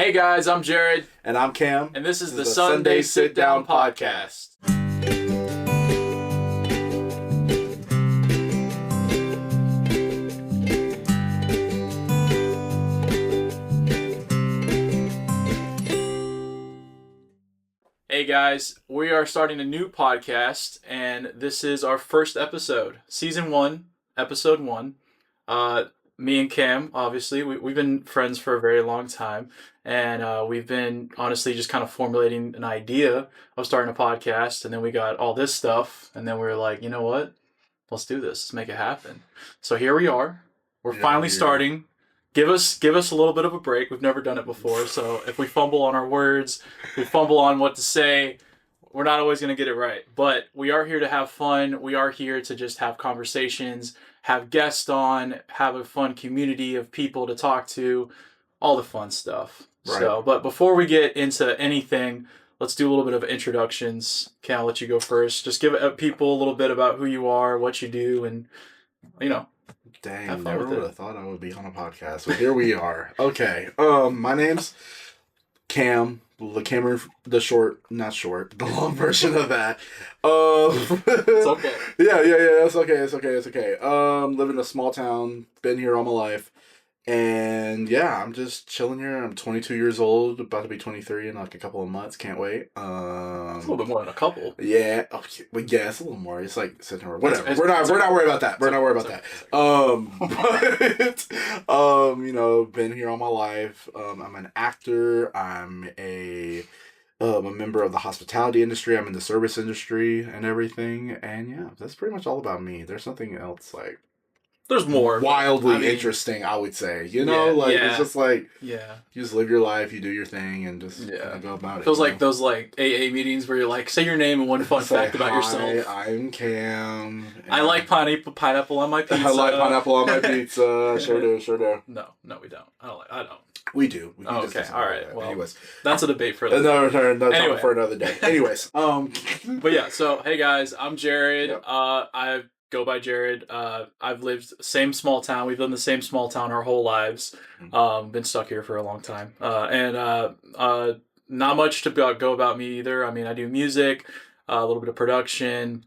Hey guys, I'm Jared. And I'm Cam. And this is the Sunday Sit Down Podcast. Hey guys, we are starting a new podcast, and this is our first episode. Season 1, Episode 1. Me and Cam, obviously, we've been friends for a very long time, and we've been honestly just kind of formulating an idea of starting a podcast, and then we got all this stuff, and then we were like, you know what? Let's do this. Let's make it happen. So here we are. We're finally starting. Give us a little bit of a break. We've never done it before, so if we fumble on our words, we fumble on what to say, we're not always going to get it right. But we are here to have fun. We are here to just have conversations, have guests on, have a fun community of people to talk to, all the fun stuff. Right. So, but before we get into anything, let's do a little bit of introductions. Can I let you go first? Just give people a little bit about who you are, what you do, and, you know. Dang, never would have thought I would be on a podcast, but here we are. Okay, my name's Cam. The long version of that. It's okay. Yeah, it's okay. Live in a small town, been here all my life, and yeah, I'm just chilling here. I'm 22 years old, about to be 23 in like a couple of months. Can't wait. It's a little bit more than a couple. Yeah, okay, but yeah, it's a little more. It's like September. Whatever. We're not worried about that. We're not worried about that. You know, been here all my life. I'm an actor. I'm a member of the hospitality industry. I'm in the service industry and everything. And yeah, that's pretty much all about me. There's nothing else like. There's more. Wildly interesting, I would say. You know, it's just like, you just live your life, you do your thing, and just go about it. Feels like those like AA meetings where you're like, say your name and one fun fact about yourself. I'm Cam. I like pineapple on my pizza. I like pineapple on my pizza. Sure do. No, we don't. I don't. We do. Okay, all right. Well, anyways, that's a debate for another anyway. For another day. Anyways, but yeah. So hey guys, I'm Jared. Yep. I go by Jared. I've lived same small town. We've lived in the same small town our whole lives. Been stuck here for a long time. And not much to go about me either. I mean, I do music, a little bit of production.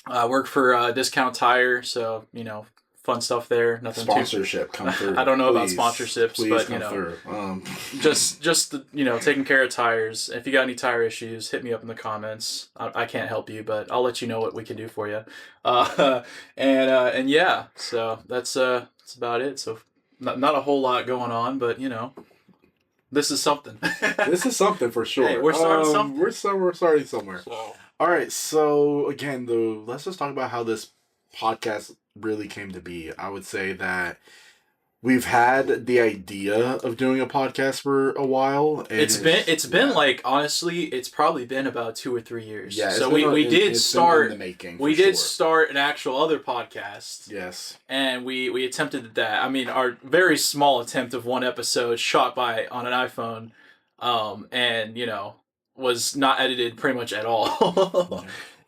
I work for Discount Tire, so you know, fun stuff there. Nothing sponsorship come through. I don't know about sponsorships, but you know, just you know, taking care of tires. If you got any tire issues, hit me up in the comments. I can't help you, but I'll let you know what we can do for you. And yeah, so that's about it. So not a whole lot going on, but you know, this is something. This is something for sure. Hey, we're starting something. We're starting somewhere. So. All right, so again, let's just talk about how this podcast really came to be. I would say that we've had the idea of doing a podcast for a while. And it's been like, honestly, it's probably been about 2 or 3 years. Yeah. So we did start an actual other podcast. Yes. And we attempted that. I mean, our very small attempt of one episode shot on an iPhone, and you know, was not edited pretty much at all.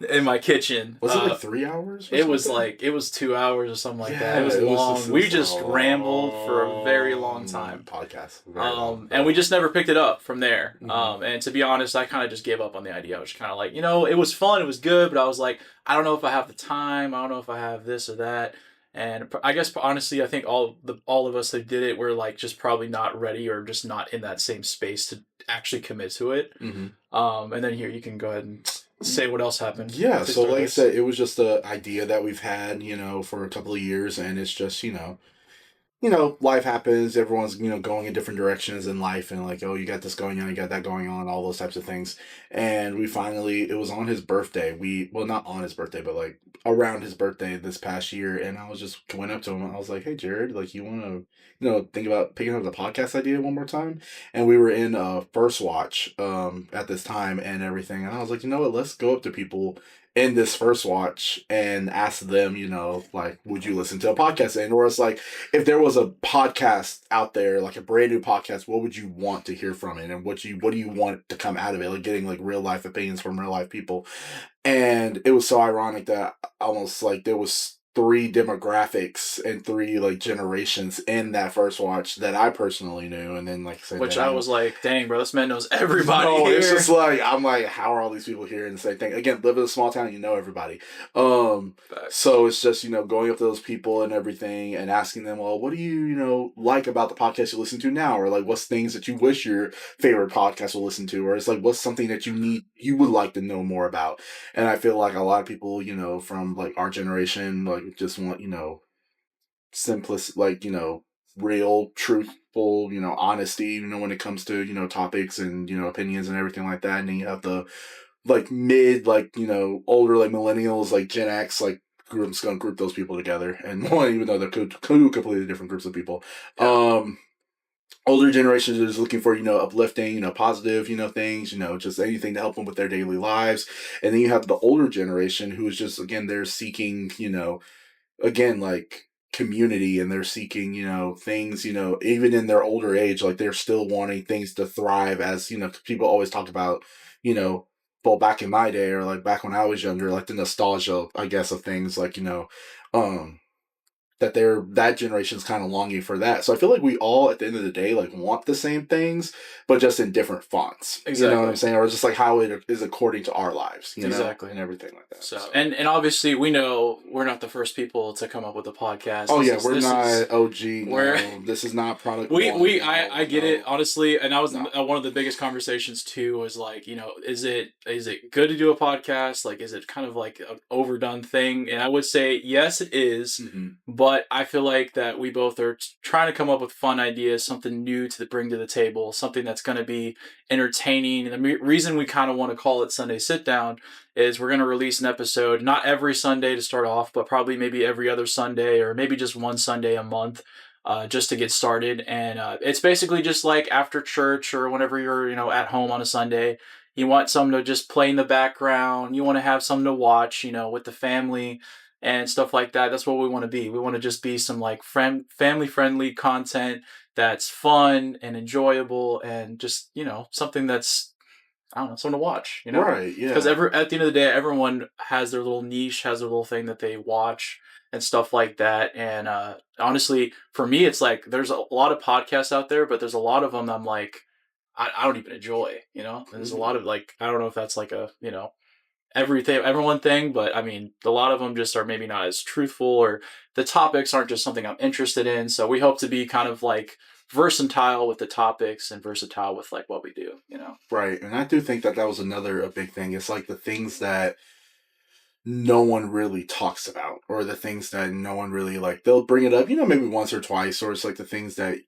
In my kitchen. Was it like 3 hours? It was 2 hours or something like that. It was long. We just rambled for a very long time. Podcast. And we just never picked it up from there. And to be honest, I kind of just gave up on the idea. I was kind of like, you know, it was fun, it was good, but I was like, I don't know if I have the time. I don't know if I have this or that. And I guess honestly, I think all of us that did it were like just probably not ready or just not in that same space to actually commit to it. And then here you can go ahead and say what else happened. Yeah, so like I said, it was just an idea that we've had, you know, for a couple of years, and it's just, you know, life happens, everyone's, you know, going in different directions in life, and like, oh, you got this going on, you got that going on, all those types of things. And it was on his birthday. Well, not on his birthday, but like around his birthday this past year, and I was just went up to him and I was like, hey, Jared, like, you want to, you know, think about picking up the podcast idea one more time? And we were in First Watch at this time and everything, and I was like, you know what, let's go up to people in this First Watch and ask them, you know, like, would you listen to a podcast? And or it's like, if there was a podcast out there, like a brand new podcast, what would you want to hear from it? And what do you want to come out of it? Like getting like real life opinions from real life people. And it was so ironic that almost like there was 3 demographics and 3 like generations in that first watch that I personally knew, and then like I said, Which I was like, dang, bro, this man knows everybody. no, here. it's just like I'm like, how are all these people here in the same thing? Again, live in a small town, you know everybody. So it's just, you know, going up to those people and everything and asking them, well, what do you know like about the podcast you listen to now, or like what's things that you wish your favorite podcast will listen to, or it's like what's something that you would like to know more about. And I feel like a lot of people, you know, from like our generation, like just want, you know, simplest, like, you know, real, truthful, you know, honesty, you know, when it comes to, you know, topics and, you know, opinions and everything like that. And then you have the like mid, like, you know, older, like millennials, like Gen X, like I'm just gonna group those people together. And one, even though they're two completely different groups of people. Yeah. Older generations are just looking for, you know, uplifting, you know, positive, you know, things, you know, just anything to help them with their daily lives. And then you have the older generation who is just, again, they're seeking, you know, again, like community, and they're seeking, you know, things, you know, even in their older age, like they're still wanting things to thrive, as, you know, people always talk about, you know, well, back in my day, or like back when I was younger, like the nostalgia, I guess, of things, like, you know, that generation's kind of longing for that. So I feel like we all, at the end of the day, like want the same things, but just in different fonts. Exactly. You know what I'm saying? Or just like how it is according to our lives, you exactly. know, and everything like that. So and obviously we know we're not the first people to come up with a podcast. Oh yeah, we're not OG. No, this is not product. I get it, honestly, and that was one of the biggest conversations too. Was like, you know, is it good to do a podcast? Like, is it kind of like an overdone thing? And I would say yes, it is. But I feel like that we both are trying to come up with fun ideas, something new to bring to the table, something that's going to be entertaining. And the reason we kind of want to call it Sunday Sit Down is we're going to release an episode, not every Sunday to start off, but probably maybe every other Sunday, or maybe just one Sunday a month, just to get started. And it's basically just like after church or whenever you're, you know, at home on a Sunday, you want something to just play in the background. You want to have something to watch, you know, with the family and stuff like that. That's what we want to be. We want to just be some like family friendly content that's fun and enjoyable, and just, you know, something that's, I don't know, something to watch, you know? Right, yeah. Because at the end of the day, everyone has their little niche, has their little thing that they watch and stuff like that. And honestly, for me, it's like there's a lot of podcasts out there, but there's a lot of them that I'm like, I don't even enjoy, you know? And there's a lot of like, I don't know if that's like a, you know, everyone thing, but I mean, a lot of them just are maybe not as truthful, or the topics aren't just something I'm interested in. So we hope to be kind of like versatile with the topics and versatile with like what we do, you know? Right. And I do think that was a big thing. It's like the things that no one really talks about, or the things that no one really, like, they'll bring it up, you know, maybe once or twice, or it's like the things that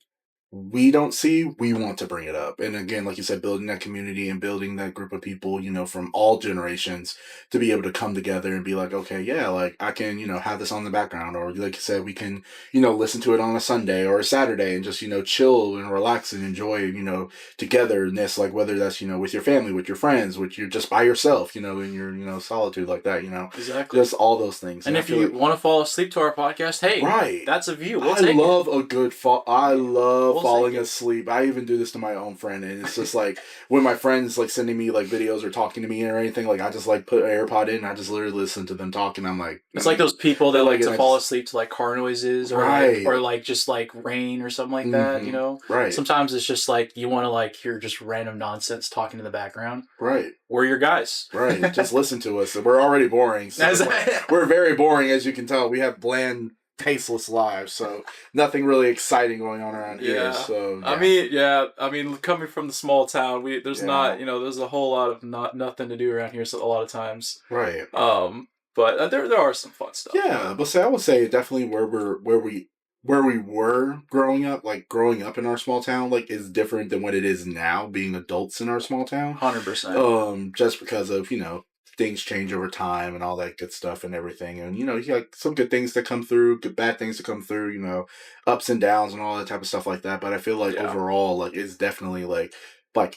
we don't see, we want to bring it up. And again, like you said, building that community and building that group of people, you know, from all generations, to be able to come together and be like, okay, yeah, like I can, you know, have this on the background, or like you said, we can, you know, listen to it on a Sunday or a Saturday and just, you know, chill and relax and enjoy, you know, togetherness, like whether that's, you know, with your family, with your friends, with you just by yourself, you know, in your, you know, solitude like that, you know. Exactly. Just all those things. And if you want to fall asleep to our podcast, hey, right, that's a view. I love a good I love falling asleep. I even do this to my own friend, and it's just like when my friends like sending me like videos or talking to me or anything, like I just like put an AirPod in and I just literally listen to them talking. I'm like, it's like those people that like to fall asleep to like car noises, or right, or like just like rain or something like that, you know? Right. Sometimes it's just like you want to like hear just random nonsense talking in the background. Right. We're your guys. Right. Just listen to us. We're already boring. So we're very boring, as you can tell. We have bland, tasteless lives, so nothing really exciting going on around here. So yeah. I mean, coming from the small town, there's not, you know, there's a whole lot of nothing to do around here. So a lot of times, right. But there are some fun stuff. Yeah, but I would say definitely where we were growing up, like growing up in our small town, like is different than what it is now, being adults in our small town. 100%. Just because of, you know, things change over time and all that good stuff and everything. And, you know, you got some good things that come through, good bad things to come through, you know, ups and downs and all that type of stuff like that. But I feel like overall, like, it's definitely like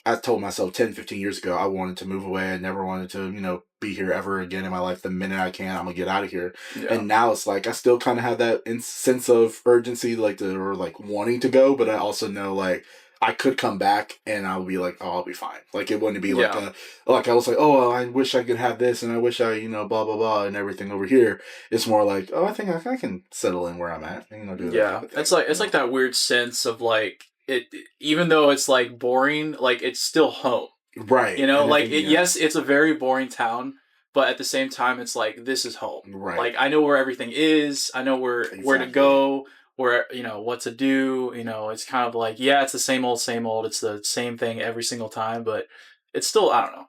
I told myself 10, 15 years ago, I wanted to move away. I never wanted to, you know, be here ever again in my life. The minute I can, I'm gonna get out of here. Yeah. And now it's like, I still kind of have that sense of urgency, like or like wanting to go, but I also know like, I could come back and I'll be like, oh, I'll be fine. Like it wouldn't be like Yeah. like I was like, oh, well, I wish I could have this and I wish I, blah blah blah and everything over here. It's more like, oh, I think I can settle in where I'm at and do that Yeah, type of thing. it's like that weird sense of like it, even though it's like boring, like it's still home. Right. You know, And I like think, yes, it's a very boring town, but at the same time, it's like this is home. Right. Like I know where everything is. I know where to Exactly. go, where what to do. It's kind of like yeah, it's the same old, same old. It's the same thing every single time, but it's still I don't know.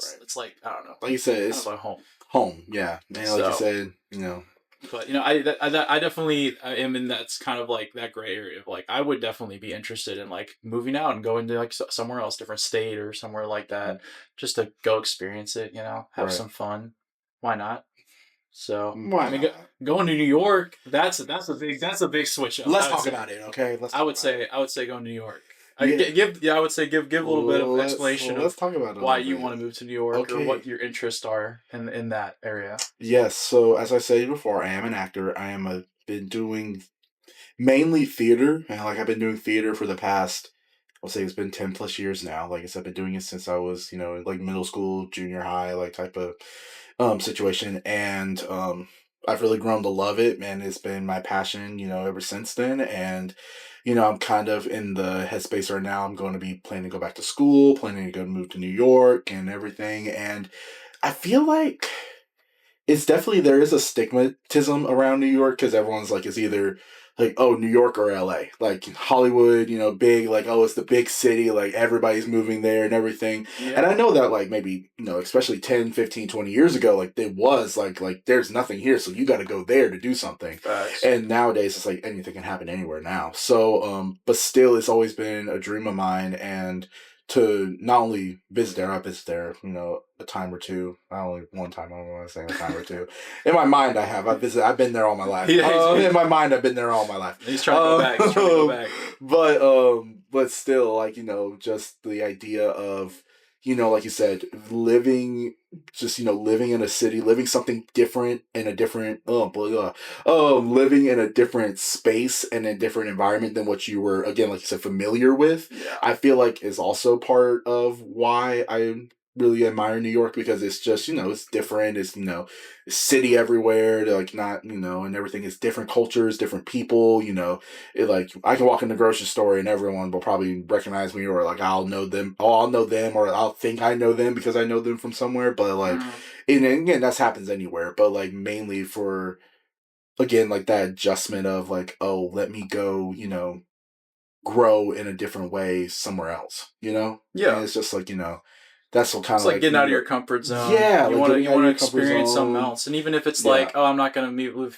Right. It's like I don't know. Like you said, Kind it's of like home. home. Yeah. And like you said, But I definitely am in that's kind of like that gray area of like I would definitely be interested in like moving out and going to like somewhere else, different state or somewhere like that, just to go experience it. Have Right. some fun. Why not? So Why not? Going to New York, that's a big switch up. Let's talk about it, okay? I would say go to New York. Yeah. I would say give a little bit of explanation Let's of talk about it why you want to move to New York or Okay. what your interests are in that area. Yes, so as I said before, I am an actor. Been doing mainly theater, and like I've been doing theater for the past, I'll say it's been 10 plus years now. Like I said, I've been doing it since I was, like middle school, junior high, like type of situation. And I've really grown to love it, man. It's been my passion, ever since then. And, I'm kind of in the headspace right now. I'm going to be planning to go back to school, planning to go move to New York and everything. And I feel like it's definitely there is a stigmatism around New York because everyone's like it's either like oh New York or LA like Hollywood big like oh it's the big city like everybody's moving there and everything and I know that like maybe especially 10, 15, 20 years ago like it was like there's nothing here so you got to go there to do something. Facts. And nowadays it's like anything can happen anywhere now so but still it's always been a dream of mine and to not only visit there, I visit there, a time or two. Not only one time, I don't want to say a time or two. In my mind, I have. I've been there all my life. In my mind, I've been there all my life. He's trying to go back. He's trying to go back. But still, like, just the idea of, like you said, living in a city, living something different in a different, living in a different space and a different environment than what you were, again, like you said, familiar with. Yeah. I feel like is also part of why I really admire New York because it's just, it's different. It's, city everywhere, like not, and everything is different cultures, different people, it like I can walk in the grocery store and everyone will probably recognize me or like I'll know them or I'll think I know them because I know them from somewhere. But like, and again, that happens anywhere, but like mainly for, again, like that adjustment of like, oh, let me go, grow in a different way somewhere else, Yeah. And it's just like, that's what kind it's of like getting out of your comfort zone. Yeah, you want to experience something else, and even if it's like, oh, I'm not gonna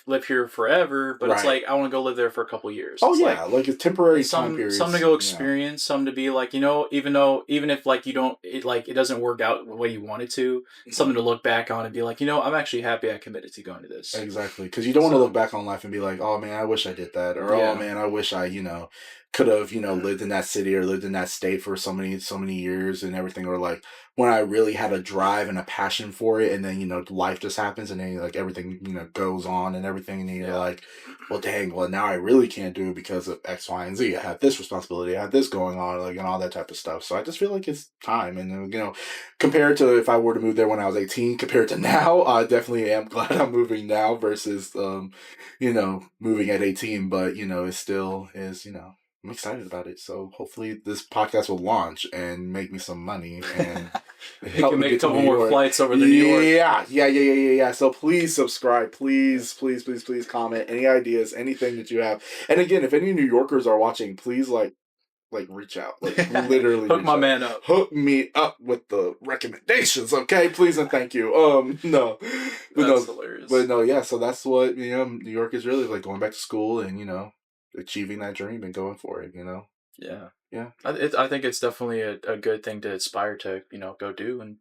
live here forever, but it's like I want to go live there for a couple years. Oh it's yeah, like a temporary time period. Some to go experience, some to be like even if like you don't it doesn't work out the way you want it to, something to look back on and be like, I'm actually happy I committed to going to this. Exactly, because you don't want to look back on life and be like, oh man, I wish I did that, or oh man, I wish I could have lived in that city or lived in that state for so many years and everything, or like when I really had a drive and a passion for it and then life just happens and then like everything goes on and everything and you're like, well dang, well now I really can't do it because of X, Y, and Z. I have this responsibility, I have this going on, like, and all that type of stuff. So I just feel like it's time. And compared to if I were to move there when I was 18 compared to now, I definitely am glad I'm moving now versus moving at 18. But it still is I'm excited about it. So hopefully this podcast will launch and make me some money and help me make a couple more flights over to New York. Yeah. So please subscribe. Please comment any ideas, anything that you have. And again, if any New Yorkers are watching, please like reach out. Like literally hook my man up. Hook me up with the recommendations, okay? Please and thank you. No. But that's hilarious. But no, yeah, so that's what New York is really like, going back to school and achieving that dream and going for it, Yeah. I think it's definitely a good thing to aspire to, go do, and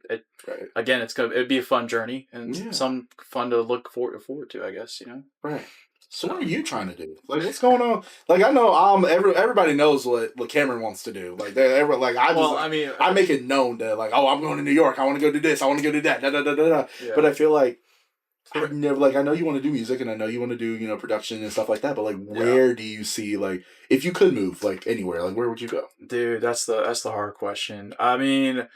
again, it'd be a fun journey and some fun to look forward to, I guess, Right. So what are you trying to do? Like, what's going on? Like, I know everybody knows what Cameron wants to do. Like, I make it known that like, oh, I'm going to New York. I want to go do this. I want to go do that. Da da da da da. Yeah. But I feel like I've never, like, I know you want to do music and I know you want to do, production and stuff like that, but like, where do you see, like, if you could move, like, anywhere, like, where would you go? Dude, that's the hard question. I mean,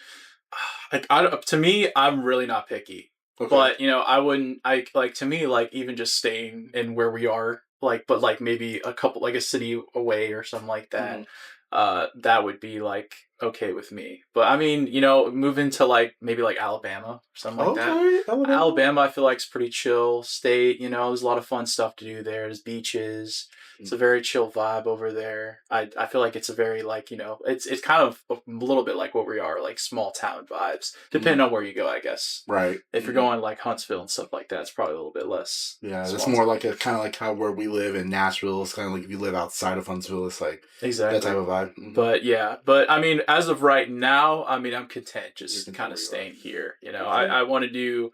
to me, I'm really not picky. Okay. But, I wouldn't I like to me like even just staying in where we are, like but like maybe a couple like a city away or something like that. Mhm. That would be like okay with me. But I mean, moving to like maybe like Alabama or something like that. Okay, Alabama. Alabama, I feel like is pretty chill state. There's a lot of fun stuff to do there. There's beaches. It's a very chill vibe over there. I feel like it's a very like it's kind of a little bit like what we are like small town vibes. Depending on where you go, I guess. Right. If you're going like Huntsville and stuff like that, it's probably a little bit less. Yeah, it's small more town. like a kind of like how where we live in Nashville. It's kind of like if you live outside of Huntsville, it's like Exactly. that type of vibe. Mhm. But yeah, but I mean, as of right now, I mean, I'm content just content kind where of you are. staying here. Okay. I want to do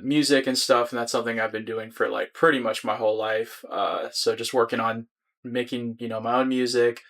music and stuff, and that's something I've been doing for like pretty much my whole life. So just working on making my own music,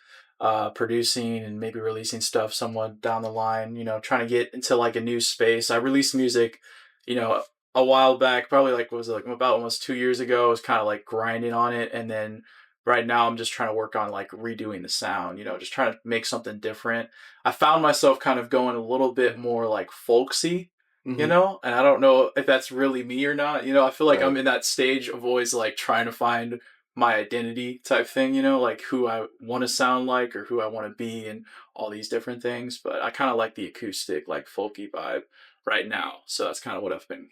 producing and maybe releasing stuff somewhat down the line. Trying to get into like a new space. I released music, you know. A while back, probably like what was it, like about almost 2 years ago. I was kind of like grinding on it, and then right now I'm just trying to work on like redoing the sound, just trying to make something different. I found myself kind of going a little bit more like folksy, Mhm. and I don't know if that's really me or not. I feel like Right. I'm in that stage of always like trying to find my identity type thing, like who I want to sound like or who I want to be and all these different things. But I kind of like the acoustic, like folky vibe right now. So that's kind of what I've been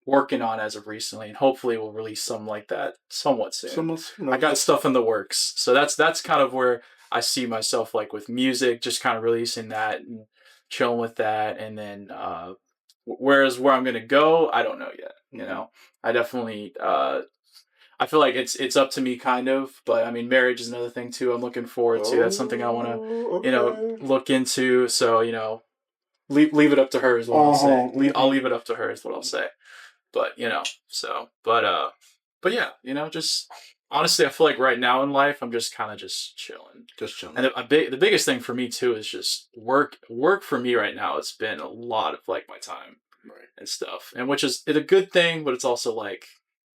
working on as of recently, and hopefully we'll release something like that somewhat soon. Almost, I got stuff in the works, so that's kind of where I see myself like with music, just kind of releasing that and chilling with that, and then whereas where I'm gonna go, I don't know yet. I definitely I feel like it's up to me kind of, but I mean marriage is another thing too. I'm looking forward to. That's something I want to okay. look into. So leave it up to her is what I'll say. I'll mhm. leave it up to her is what I'll say. But but yeah, just honestly, I feel like right now in life, I'm just kind of just chilling. Just chilling. And the biggest thing for me too is just work. Work for me right now, it's been a lot of like my time Right. and stuff, and which is it's a good thing, but it's also like,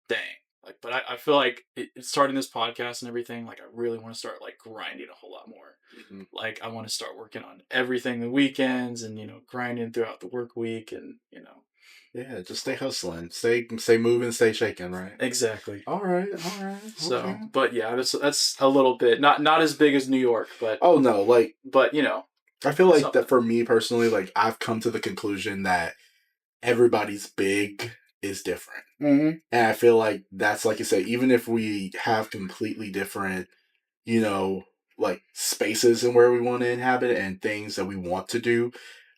dang. Like, but I feel like it's starting this podcast and everything. Like, I really want to start like grinding a whole lot more. Mhm. Like, I want to start working on everything the weekends and grinding throughout the work week and Yeah, just stay hustling, stay moving, stay shaking, right? exactly. All right, all right, So, okay. but yeah, that's a little bit not as big as New York, but Oh no, like but I feel like something. that for me personally, like I've come to the conclusion that everybody's big is different. Mm-hmm. And I feel like that's like you say, even if we have completely different, you know, like spaces and where we want to inhabit and things that we want to do,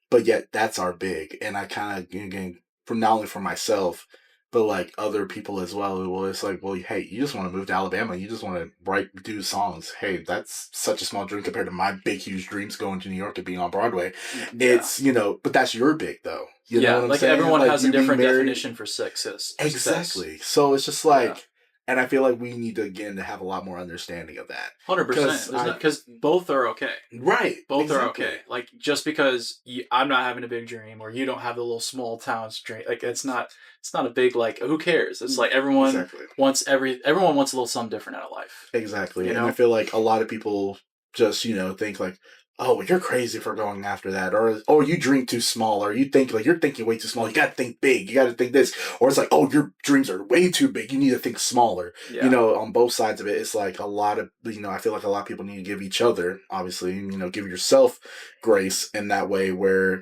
but yet that's our big. And I kind of, again, from not only for myself, but like other people as well. Well, it's like, well, hey, you just want to move to Alabama. You just want to do songs. Hey, that's such a small dream compared to my big, huge dreams going to New York and being on Broadway. Yeah. It's, but that's your big though. You know what I'm like saying? everyone Like has a you being different married. definition for success. Exactly. So it's just like, and I feel like we need to again to have a lot more understanding of that. 100%. Because both are okay. Right. Both exactly. are okay. Like just because I'm not having a big dream or you don't have the little small towns dream, like it's not a big like who cares? It's like everyone Exactly. everyone wants a little something different out of life. Exactly. And I feel like a lot of people just, think like, oh, well, you're crazy for going after that. Or you dream too small. Or you think like you're thinking way too small. You got to think big. You got to think this. Or it's like, oh, your dreams are way too big. You need to think smaller. Yeah. On both sides of it, it's like a lot of, I feel like a lot of people need to give each other, obviously, give yourself grace in that way where,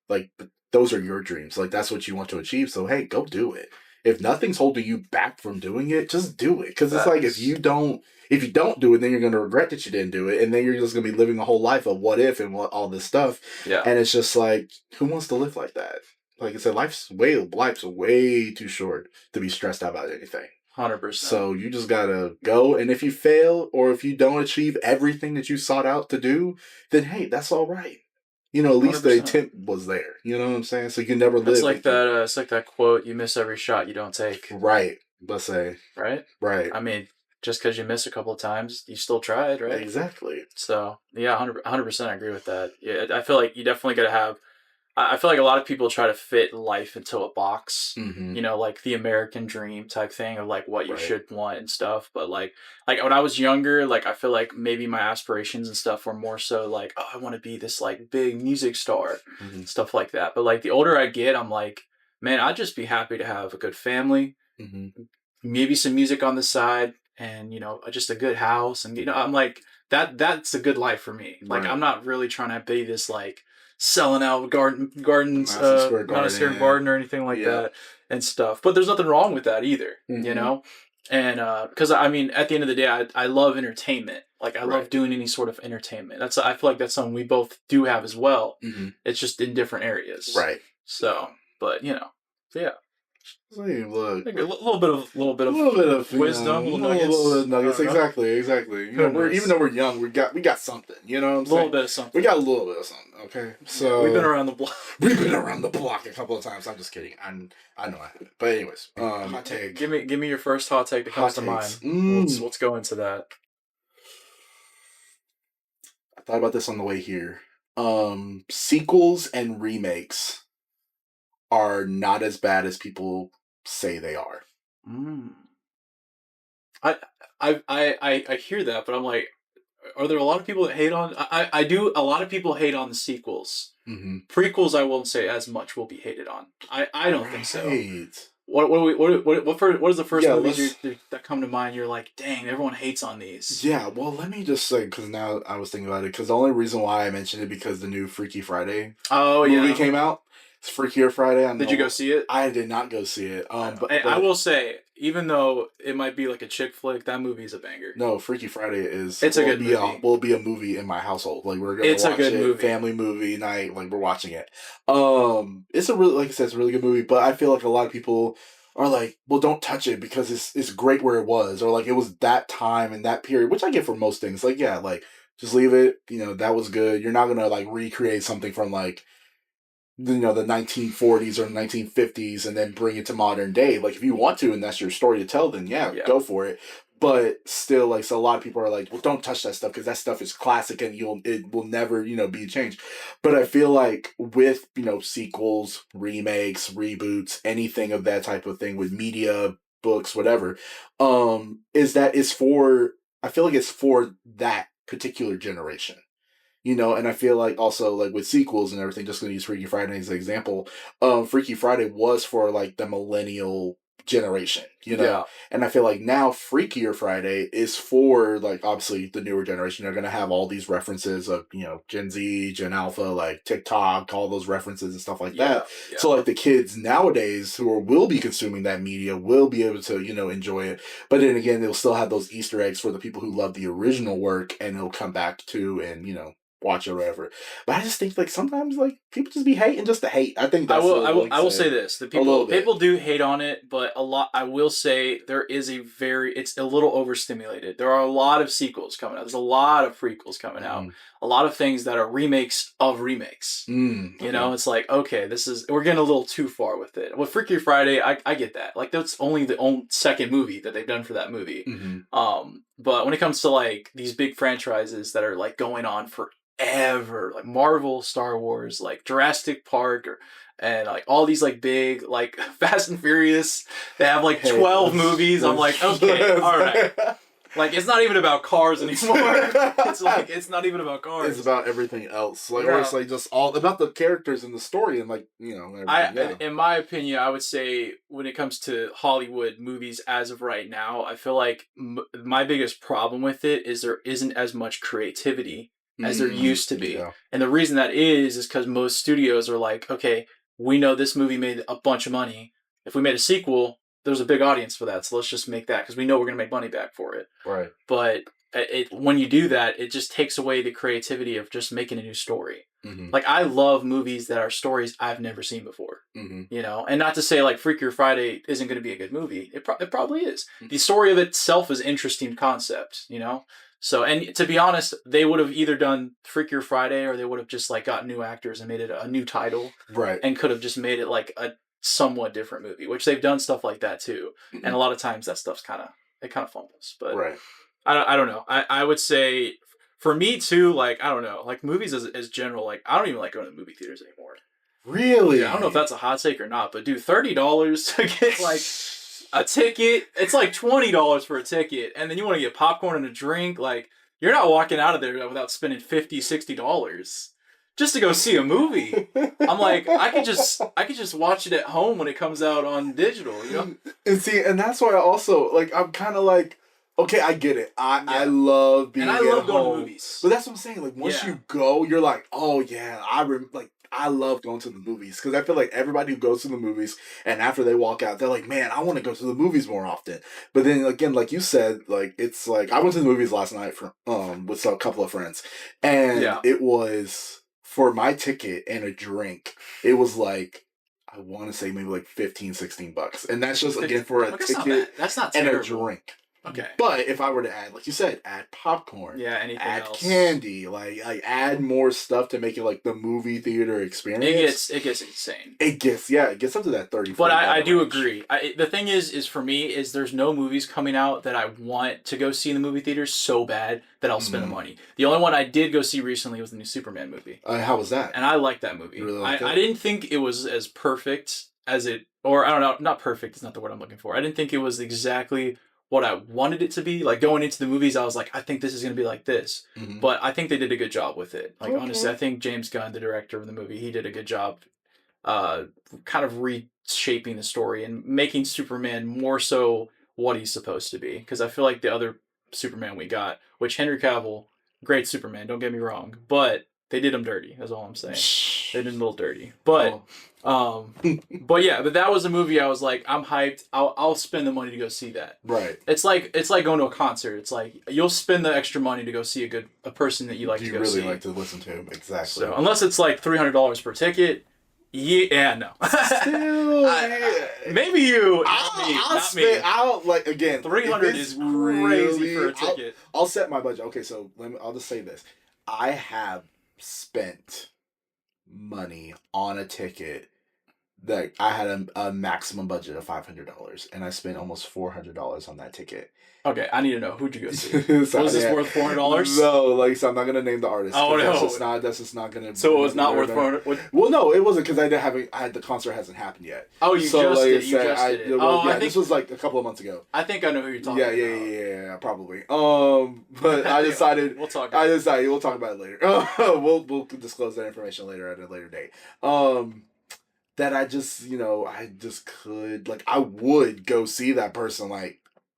like those are your dreams. Like that's what you want to achieve. So, hey, go do it. If nothing's holding you back from doing it, just do it. Because it's like if you don't do it, then you're going to regret that you didn't do it. And then you're just going to be living a whole life of what if and what all this stuff. Yeah. And it's just like, who wants to live like that? Like I said, life's way too short to be stressed out about anything. 100%. So you just got to go. And if you fail or if you don't achieve everything that you sought out to do, then hey, that's all right. At least 100%. the attempt was there. You know what I'm saying? So you can never live. It's like that. It's like that quote: "You miss every shot you don't take." Right. Let's say. Right. Right. I mean, just because you miss a couple of times, you still tried, right? Exactly. So yeah, 100%. I agree with that. Yeah, I feel like you definitely got to have I feel like a lot of people try to fit life into a box, Mm-hmm. you know, like the American dream type thing of like what you Right. should want and stuff. But like when I was younger, like I feel like maybe my aspirations and stuff were more so like, oh, I want to be this like big music star, Mm-hmm. stuff like that. But like the older I get, I'm like, man, I'd just be happy to have a good family, Mm-hmm. maybe some music on the side, and you know, just a good house. And you know, I'm like that's a good life for me. Like Right. I'm not really trying to be this like selling out gardens, Madison Square Madison Garden. Garden or anything like Yeah. that and stuff. But there's nothing wrong with that either, you Mm-hmm. know. And because I mean, at the end of the day, I love entertainment. Like I love Right. doing any sort of entertainment. I feel like that's something we both do have as well. Mm-hmm. It's just in different areas. Right. So, but you know, so yeah. Hey, look. Like a little bit of A little bit of wisdom, little nuggets. little bit of nuggets. I don't know. Exactly. You Who know, knows? even though we're young, we got something. You know what I'm A little saying? bit of something. We got a little bit of something. Okay, so We've been around the block. We've been around the block a couple of times. I'm just kidding. I know I haven't. But anyways, hot take. Give me your first hot take that comes Hot to takes. mind. Let's go into that. I thought about this on the way here. Sequels and remakes are not as bad as people say they are. I hear that, but I'm like, are there a lot of people that hate on? I do. A lot of people hate on the sequels. Mm-hmm. Prequels, I won't say as much will be hated on. I don't think so. Right. What is the first Yeah, movies that come to mind? You're like, dang, everyone hates on these. Yeah, well, let me just say, because now I was thinking about it, because the only reason why I mentioned it because the new Freaky Friday movie came out. It's Freakier Friday. Did you go see it? I did not go see it. But I will say, even though it might be like a chick flick, that movie is a banger. No, Freaky Friday is. It's a good movie. Will be a movie in my household. Like we're gonna watch a good movie. Family movie night. Like we're watching it. It's a really, like I said, it's a really good movie. But I feel like a lot of people are like, well, don't touch it because it's great where it was, or like it was that time and that period, which I get for most things. Like yeah, like just leave it. You know that was good. You're not gonna like recreate something from like, you know, the 1940s or 1950s and then bring it to modern day. Like if you want to and that's your story to tell, then yeah. Go for it. But still, like, so a lot of people are like, well, don't touch that stuff because that stuff is classic and it will never, you know, be changed. But I feel like with, you know, sequels, remakes, reboots, anything of that type of thing with media, books, whatever, is that it's for, I feel like it's for that particular generation. You know, and I feel like also like with sequels and everything, just gonna use Freaky Friday as an example. Freaky Friday was for like the millennial generation, you know, and I feel like now Freakier Friday is for like obviously the newer generation. They're gonna have all these references of, you know, Gen Z, Gen Alpha, like TikTok, all those references and stuff like that. Yeah. So like the kids nowadays who will be consuming that media will be able to, you know, enjoy it. But then again, they'll still have those Easter eggs for the people who love the original work, and it'll come back to and, you know, watch it or whatever. But I just think like sometimes like people just be hating just to hate. I think that's I will say this. The people do hate on it, but a lot I will say there is it's a little overstimulated. There are a lot of sequels coming out. There's a lot of prequels coming out. A lot of things that are remakes of remakes. You know, it's like, okay, we're getting a little too far with it. With Freaky Friday, I get that. Like that's only the second movie that they've done for that movie. But when it comes to like these big franchises that are like going on forever, like Marvel, Star Wars, like Jurassic Park, and like all these like big like Fast and Furious, they have like 12 movies. I'm like, okay, all right. Like it's not even about cars anymore. It's like it's not even about cars. It's about everything else. Like or it's like just all about the characters in the story and like, you know. In my opinion, I would say when it comes to Hollywood movies as of right now, I feel like my biggest problem with it is there isn't as much creativity as there used to be. And the reason that is because most studios are like, okay, we know this movie made a bunch of money. If we made a sequel, there's a big audience for that, so let's just make that because we know we're going to make money back for it. Right. But when you do that, it just takes away the creativity of just making a new story. Like, I love movies that are stories I've never seen before. You know? And not to say, like, Freakier Friday isn't going to be a good movie. It probably is. The story of itself is an interesting concept, you know? So, and to be honest, they would have either done Freakier Friday or they would have just, like, got new actors and made it a new title. Right. And could have just made it, like, a somewhat different movie, which they've done stuff like that, too. And a lot of times that stuff's kind of fumbles. But I don't know. I would say, for me, too, like, I don't know. Like, movies as general, like, I don't even like going to the movie theaters anymore. Really? Yeah, I don't know if that's a hot take or not, but dude, $30 to get like a ticket. It's like $20 for a ticket, and then you want to get popcorn and a drink. Like, you're not walking out of there without spending $50, $60 just to go see a movie. I'm like, I could just watch it at home when it comes out on digital, you know? And see, and that's why I also like. I'm kind of like, okay, I get it. I love being and I at love going home. to movies. But that's what I'm saying. Like once Yeah. you go, you're like, oh yeah, like I love going to the movies because I feel like everybody who goes to the movies and after they walk out, they're like, man, I want to go to the movies more often. But then again, like you said, like it's like I went to the movies last night for with a couple of friends, and it was for my ticket and a drink. It was like I want to say maybe like $15-$16, and that's just again for a ticket That's not and terrible. a drink. Okay. But if I were to add, like you said, add popcorn, anything add else. candy, like add more stuff to make it like the movie theater experience. It gets insane. It gets up to that 30. But I do agree. The thing is for me is there's no movies coming out that I want to go see in the movie theaters so bad that I'll spend the money. The only one I did go see recently was the new Superman movie. How was that? And I liked that movie. You really liked it? I didn't think it was as perfect as it, or I don't know, not perfect is not the word I'm looking for. I didn't think it was exactly what I wanted it to be. Like going into the movies, I was like, I think this is going to be like this. Mm-hmm. But I think they did a good job with it. Like honestly, I think James Gunn, the director of the movie, he did a good job kind of reshaping the story and making Superman more so what he's supposed to be. Because I feel like the other Superman we got, which Henry Cavill, great Superman, don't get me wrong, but they did him dirty. That's all I'm saying. They did him a little dirty. But but that was a movie I was like, I'm hyped. I'll spend the money to go see that. Right. It's like going to a concert. It's like you'll spend the extra money to go see a person that you like to go see. You really like to listen to exactly. So unless it's like $300 per ticket. Yeah, no. Still, maybe you. I'll spend. I'll like again. $300 is crazy for a ticket. I'll set my budget. Okay, so I'll just say this: I have spent money on a ticket that I had a maximum budget of $500, and I spent almost $400 on that ticket. Okay, I need to know, who'd you go see? So was this worth $400? No, like so I'm not gonna name the artist. Oh no, that's just not gonna. So it was not worth $400. Well, no, it wasn't because the concert hasn't happened yet. Oh, you just did. This was like a couple of months ago. I think I know who you're talking about. Yeah, probably. But I decided we'll talk. We'll talk about it later. We'll disclose that information later at a later date. That I just could I would go see that person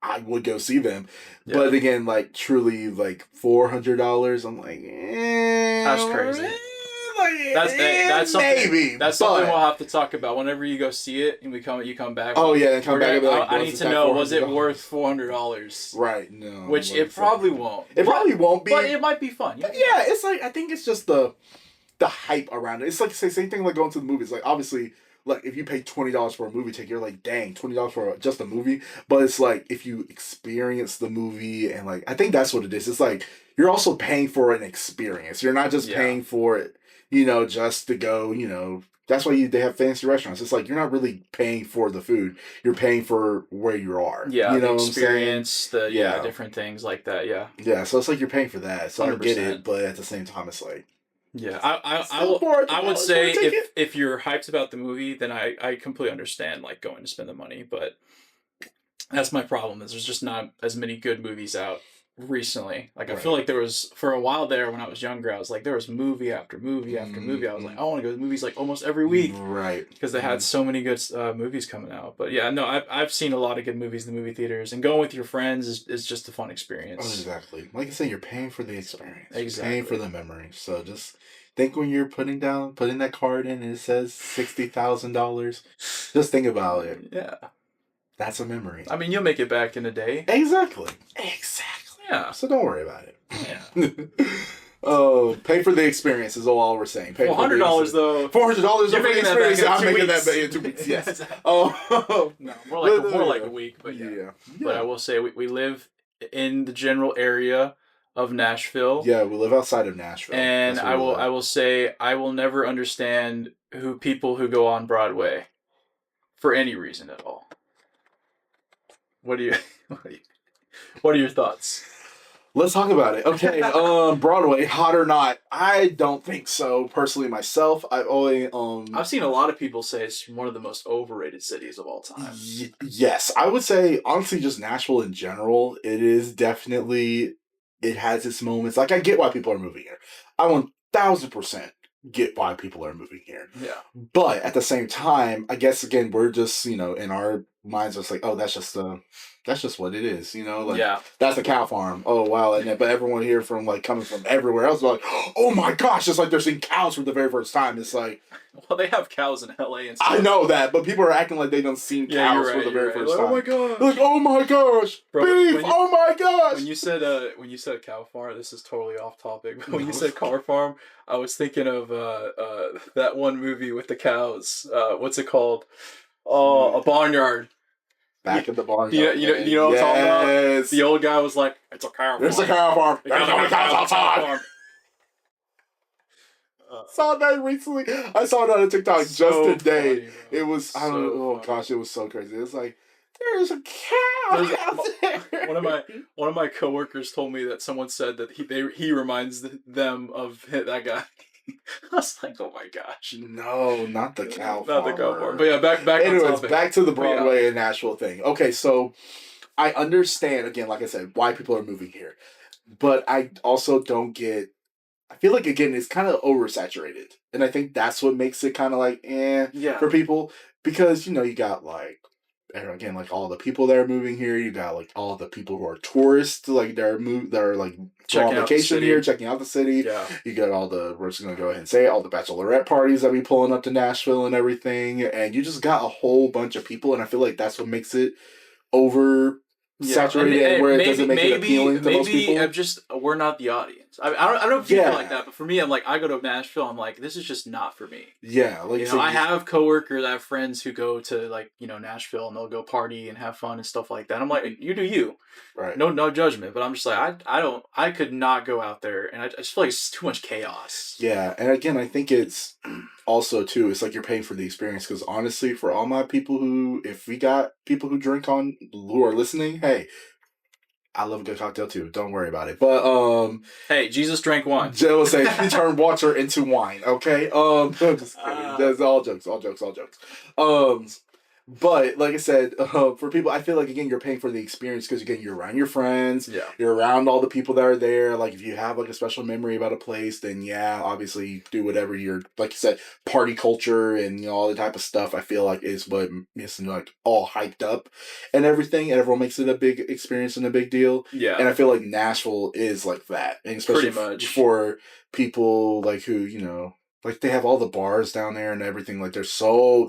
I would go see them, but again, truly, $400. I'm like, that's crazy. That's something. Maybe that's something we'll have to talk about whenever you go see it and you come back. Oh yeah, and come back. I need to know, was it worth $400? Right. No. Which it probably won't. It probably won't be. But it might be fun. Yeah, it's I think it's just the hype around it. It's same thing going to the movies. Obviously. If you pay $20 for a movie ticket, you're like, dang, $20 for just a movie. But it's if you experience the movie and I think that's what it is. It's you're also paying for an experience. You're not just paying for it, just to go, That's why they have fancy restaurants. It's you're not really paying for the food. You're paying for where you are. Yeah, you know the experience, different things like that, yeah. Yeah, so it's you're paying for that. So 100%. I get it, but at the same time, it's yeah, I would say if you're hyped about the movie, then I completely understand going to spend the money, but that's my problem is there's just not as many good movies out recently. I feel like there was for a while there when I was younger, I was there was movie after movie after movie. I was I want to go to movies almost every week, right? Because they had so many good movies coming out. But yeah, no, I've seen a lot of good movies in the movie theaters, and going with your friends is just a fun experience. Oh, exactly. Like I said, you're paying for the experience. Exactly. You're paying for the memory. So just think when you're putting that card in and it says $60,000, just think about it. Yeah. That's a memory. I mean, you'll make it back in a day. Exactly. Yeah. So don't worry about it. Yeah. Oh, pay for the experience is all we're saying. Pay $400 though. $400 for the experience. I'm making that back in 2 weeks. Yes. Oh. No, more like a week. But yeah. But I will say we live in the general area of Nashville. Yeah, we live outside of Nashville. And I will say I will never understand people who go on Broadway for any reason at all. What are your thoughts? Let's talk about it. Okay, Broadway, hot or not? I don't think so. Personally, myself, I've seen a lot of people say it's one of the most overrated cities of all time. Yes, I would say honestly, just Nashville in general. It is definitely. It has its moments. Like I get why people are moving here. I 1000% get why people are moving here. Yeah. But at the same time, I guess again we're just in our minds just like, oh, that's just what it is, like Yeah. that's a cow farm. Oh wow, and then, but everyone here from like coming from everywhere else, like, oh my gosh, it's like they're seeing cows for the very first time. It's like, well, they have cows in LA and stuff. I know that, but people are acting like they don't seen cows for the very first like, time. Oh my gosh! Like, oh my gosh, bro, beef! Oh my gosh! When you said cow farm, this is totally off topic. But when you said car farm, I was thinking of that one movie with the cows. What's it called? Oh, A Barnyard. Back in the barn. You know what I'm talking about? The old guy was like, "It's a cow farm. There's a cow farm. There's no cows outside." Saw that recently. I saw it on a TikTok just today. Funny, it was I don't know. Oh gosh, it was so crazy. It's like there's a cow out there. One of my coworkers told me that someone said that he reminds them of that guy. I was like, oh my gosh. No, not the cow farm. Not the cow farm. But yeah, back Anyways, on topic. Back to the Broadway and Nashville thing. Okay, so I understand again, like I said, why people are moving here. But I also don't get I feel like again it's kind of oversaturated. And I think that's what makes it kind of like for people. Because, you got like again, like all the people that are moving here, you got like all the people who are tourists, like that are like on vacation here, checking out the city. Yeah. You got all we're just gonna go ahead and say it, all the bachelorette parties that be pulling up to Nashville and everything, and you just got a whole bunch of people, and I feel like that's what makes it saturated, and where it doesn't make it appealing to most people. Maybe we're not the audience. I don't feel like that, but for me, I'm like, I go to Nashville, I'm like, this is just not for me. Yeah, like I have coworkers, I have friends who go to like Nashville, and they'll go party and have fun and stuff like that. I'm like, you do you, right? No judgment, but I'm just like, I could not go out there, and I just feel like it's too much chaos. Yeah, and again, I think it's also too, it's like you're paying for the experience, because honestly, for all my people if we got people who drink who are listening, hey, I love a good cocktail too. Don't worry about it. But hey, Jesus drank wine. Joe will say he turned water into wine. Okay. Just kidding. That's all jokes. But like I said, for people, I feel like again you're paying for the experience, because again you're around your friends. Yeah. You're around all the people that are there. Like if you have like a special memory about a place, then yeah, obviously you do whatever you're, like you said, party culture and all the type of stuff. I feel like is what is like all hyped up and everything, and everyone makes it a big experience and a big deal. Yeah. And I feel like Nashville is like that, and especially pretty much for people like who like they have all the bars down there and everything. Like there's so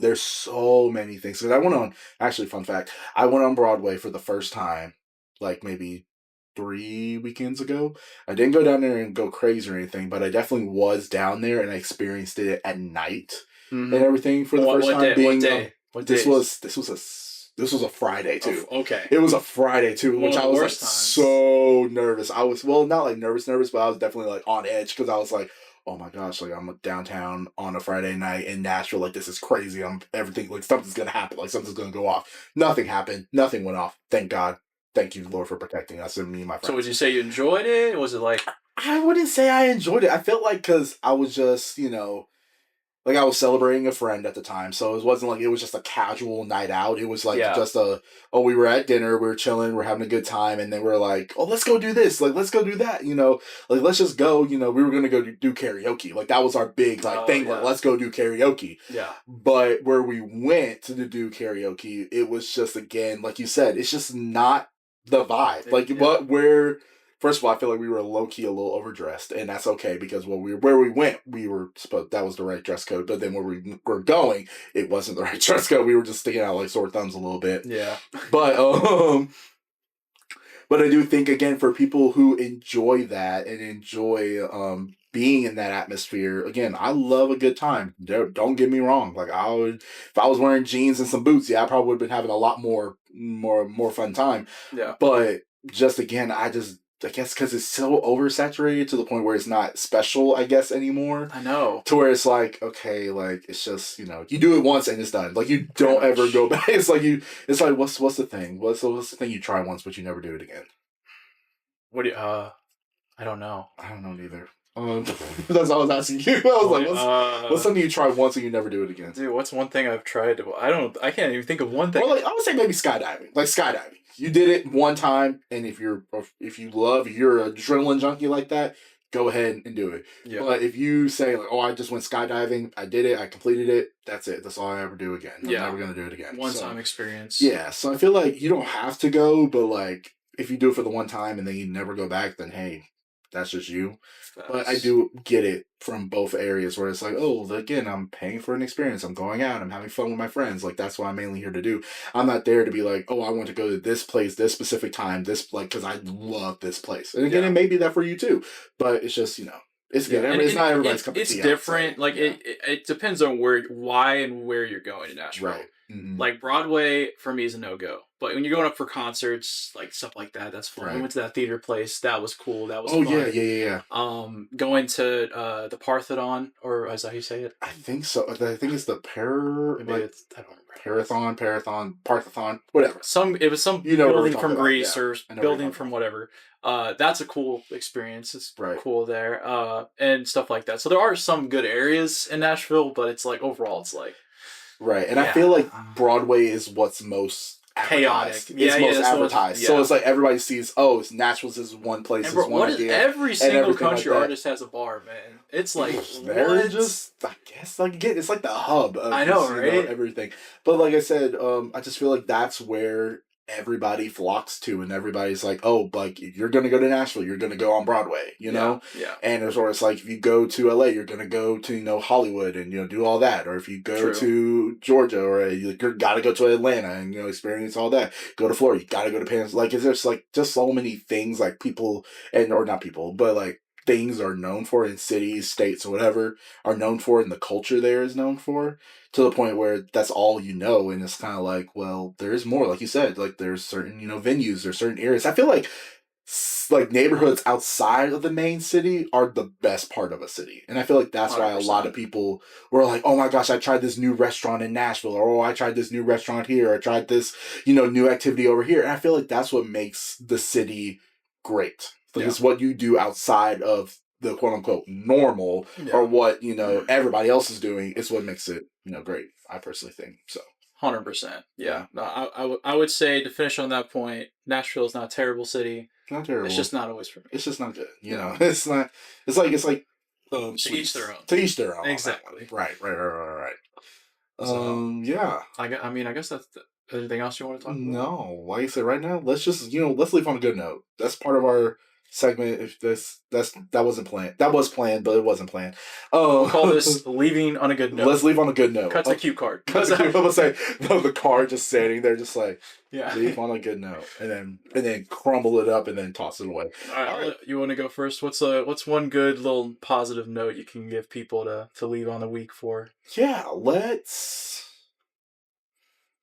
many things. Because I went on, actually, fun fact, I went on Broadway for the first time, like maybe 3 weekends ago. I didn't go down there and go crazy or anything, but I definitely was down there and I experienced it at night and everything for the first time. What day? This was a Friday too. Oh, okay. It was a Friday too, which I was like times. so nervous. I was not like nervous, but I was definitely like on edge, because I was like, oh my gosh, like I'm downtown on a Friday night in Nashville, like this is crazy. Everything, like something's gonna happen, like something's gonna go off. Nothing happened. Nothing went off. Thank God. Thank you, Lord, for protecting us and me and my friends. So would you say you enjoyed it? Was it like? I wouldn't say I enjoyed it. I felt like, because I was just, like I was celebrating a friend at the time, so it wasn't like it was just a casual night out. It was like just we were at dinner, we were chilling, we're having a good time, and then we're like, oh, let's go do this, like let's go do that, like let's just go, we were gonna go do karaoke, like that was our big thing, like let's go do karaoke. Yeah. But where we went to do karaoke, it was just, again, like you said, it's just not the vibe. First of all, I feel like we were low-key a little overdressed, and that's okay, because where we went, that was the right dress code, but then where we were going, it wasn't the right dress code. We were just sticking out like sore thumbs a little bit. Yeah. But I do think, again, for people who enjoy that and enjoy being in that atmosphere, again, I love a good time. Don't get me wrong. Like if I was wearing jeans and some boots, I probably would have been having a lot more fun time. Yeah. But just, again, I guess because it's so oversaturated to the point where it's not special, I guess, anymore. I know. To where it's like, okay, like it's just, you do it once and it's done. Like you don't ever go back. It's like what's the thing? What's the thing you try once but you never do it again? What do you I don't know. I don't know neither. That's all I was asking you. I was like, what's something you try once and you never do it again? Dude, what's one thing I've tried? I can't even think of one thing. Or like, I would say maybe skydiving. Like skydiving. You did it one time, and if you're an adrenaline junkie like that, go ahead and do it. Yeah. But if you say like, oh, I just went skydiving, I did it, I completed it, that's it. That's all I ever do again. I'm never gonna do it again. One-time experience. Yeah. So I feel like you don't have to go, but like if you do it for the one time and then you never go back, then hey, that's just you. But I do get it from both areas where it's like, oh, again, I'm paying for an experience. I'm going out. I'm having fun with my friends. Like, that's what I'm mainly here to do. I'm not there to be like, oh, I want to go to this place, this specific time, this, like, because I love this place. And again, it may be that for you too. But it's just, it's good. It's not everybody's cup of tea. It's different. Like, it depends on why and where you're going to Nashville. Right. Mm-hmm. Like, Broadway, for me, is a no-go. But when you're going up for concerts, like, stuff like that, that's fun. Right. We went to that theater place. That was cool. That was fun. Yeah. Going to the Parthenon, or is that how you say it? I think so. I think it's the I don't remember. Parthenon, whatever. It was some building from Greece or building from whatever. That's a cool experience. It's cool there. And stuff like that. So there are some good areas in Nashville, but it's like overall it's like right. And I feel like Broadway is what's most chaotic. It's most advertised. So it's like everybody sees, oh, it's Nashville's this one place. And bro, every single country artist has a bar, man. It's like they're just, I guess, like again, it's like the hub of everything. But like I said, I just feel like that's where everybody flocks to, and everybody's like, oh, like if you're gonna go to Nashville, you're gonna go on Broadway, know? Yeah. And it's like if you go to LA, you're gonna go to Hollywood and do all that. Or if you go to Georgia, or you gotta go to Atlanta and experience all that. Go to Florida, you gotta go to Paris. Like, is there's like just so many things like people or not people, but like things are known for in cities, states, or whatever are known for, and the culture there is known for, to the point where that's all and it's kind of like, well, there is more, like you said, like there's certain venues or certain areas. I feel like neighborhoods outside of the main city are the best part of a city, and I feel like that's 100%. Why a lot of people were like, oh my gosh, I tried this new restaurant in Nashville, or oh, I tried this new restaurant here, or I tried this new activity over here, and I feel like that's what makes the city great. It's what you do outside of the quote unquote normal, or what everybody else is doing. It's what makes it great. I personally think so. 100%. Yeah. No, I would say, to finish on that point, Nashville is not a terrible city. It's not terrible. It's just not always for me. It's just not good. It's not. It's like. To each their own. To each their own. Exactly. Right. So, yeah. I guess that's. Anything else you want to talk about? No. Like I said, right now, let's just let's leave on a good note. That's part of our segment. If that wasn't planned. That was planned, but it wasn't planned. We'll call this leaving on a good note. Let's leave on a good note. Cut the cue card. I'm gonna say the card just standing there, just like leave on a good note, and then crumble it up and then toss it away. All right. You want to go first? What's one good little positive note you can give people to leave on the week for? Yeah, let's.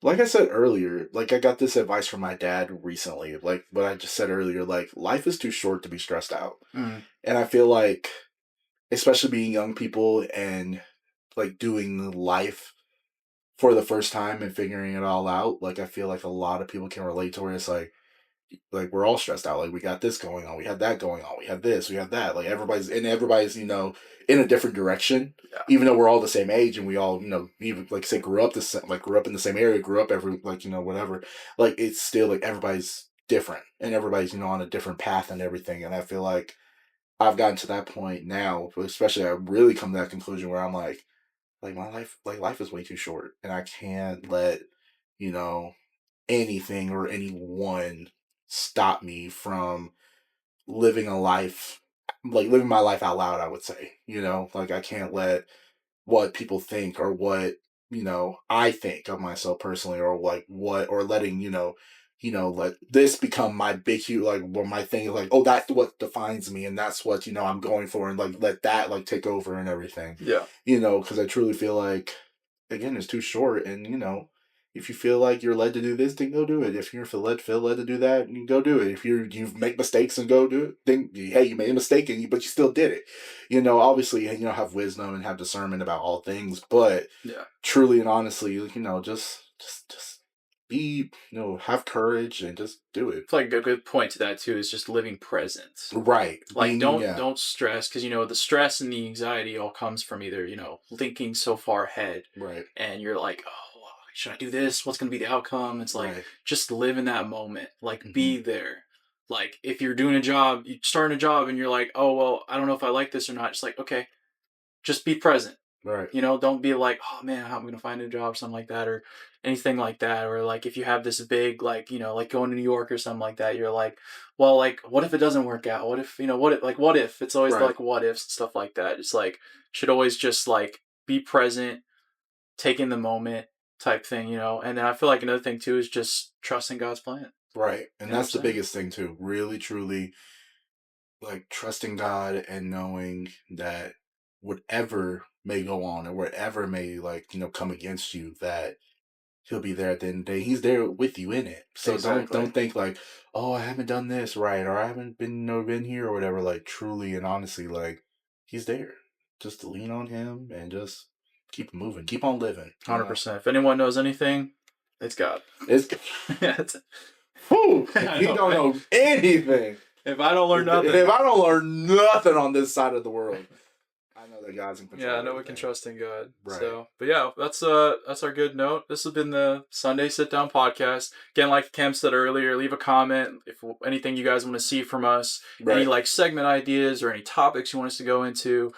Like I said earlier, like I got this advice from my dad recently, like what I just said earlier, like life is too short to be stressed out. And I feel like, especially being young people and like doing life for the first time and figuring it all out, like I feel like a lot of people can relate to where it's like we're all stressed out. Like we got this going on, we have that going on, we have this, we have that. Like everybody's in a different direction, even though we're all the same age and we all even like say grew up in the same area, grew up whatever. Like it's still like everybody's different and everybody's on a different path and everything. And I feel like I've gotten to that point now, especially I really come to that conclusion where I'm like my life is way too short, and I can't let anything or anyone stop me from living my life out loud, I would say. Like I can't let what people think or what I think of myself personally, or like or letting let this become my big huge my thing is like, oh, that's what defines me and that's what I'm going for, and like let that like take over and everything. Because I truly feel like, again, it's too short, and if you feel like you're led to do this, then go do it. If you're led to do that, you go do it. If you make mistakes and go do it, then hey, you made a mistake but you still did it. Obviously, have wisdom and have discernment about all things. But truly and honestly, just have courage and just do it. It's like a good point to that too is just living present. Right. Like don't stress, because the stress and the anxiety all comes from either thinking so far ahead, Right. and you're like, oh, should I do this? What's gonna be the outcome? It's like Right. just live in that moment, like be there. Like if you're doing a job, you starting a job, and you're like, oh well, I don't know if I like this or not. It's like, okay, just be present. Right. Don't be like, oh man, how am I gonna find a job or something like that, or anything like that. Or like if you have this big, like, like going to New York or something like that, you're like, well, like, what if it doesn't work out? What if, what if? It's always Right. like what ifs and stuff like that. It's like, should always just like be present, take in the moment type thing, And then I feel like another thing too is just trusting God's plan. Right. And You know what that's the I'm saying? biggest thing too. Really, truly, like trusting God and knowing that whatever may go on or whatever may come against you, that He'll be there at the end of the day. He's there with you in it. So Exactly. don't think like, oh, I haven't done this right, or I haven't been here or whatever. Like truly and honestly, like He's there. Just lean on Him and just keep moving, keep on living. 100%. If anyone knows anything, it's God. It's whew, if you don't know anything. If I don't learn nothing. If I don't learn nothing on this side of the world, I know that God's in control. Yeah, I know we can trust in God. Right. So, but yeah, that's our good note. This has been the Sunday Sit Down Podcast. Again, like Cam said earlier, leave a comment if anything you guys want to see from us, Right. any like segment ideas or any topics you want us to go into.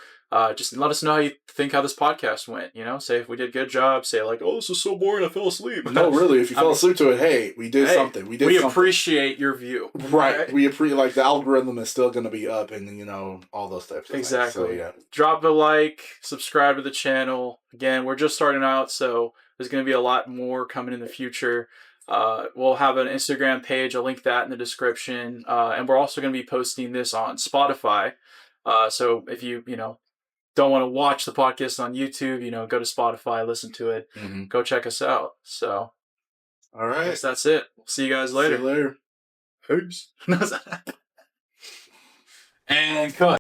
Just let us know how you think how this podcast went. Say if we did a good job. Say like, oh, this is so boring, I fell asleep. No, really, if you fell asleep to it, hey, we did something. We did. Appreciate your view. Right. We appreciate, like, the algorithm is still going to be up, and all those types of exactly. Things. So, yeah. Drop a like, subscribe to the channel. Again, we're just starting out, so there's going to be a lot more coming in the future. We'll have an Instagram page. I'll link that in the description. And we're also going to be posting this on Spotify. So if you don't want to watch the podcast on YouTube, go to Spotify, listen to it, go check us out. So, all right, I guess that's it. See you guys later. See you later. Peace. And cut.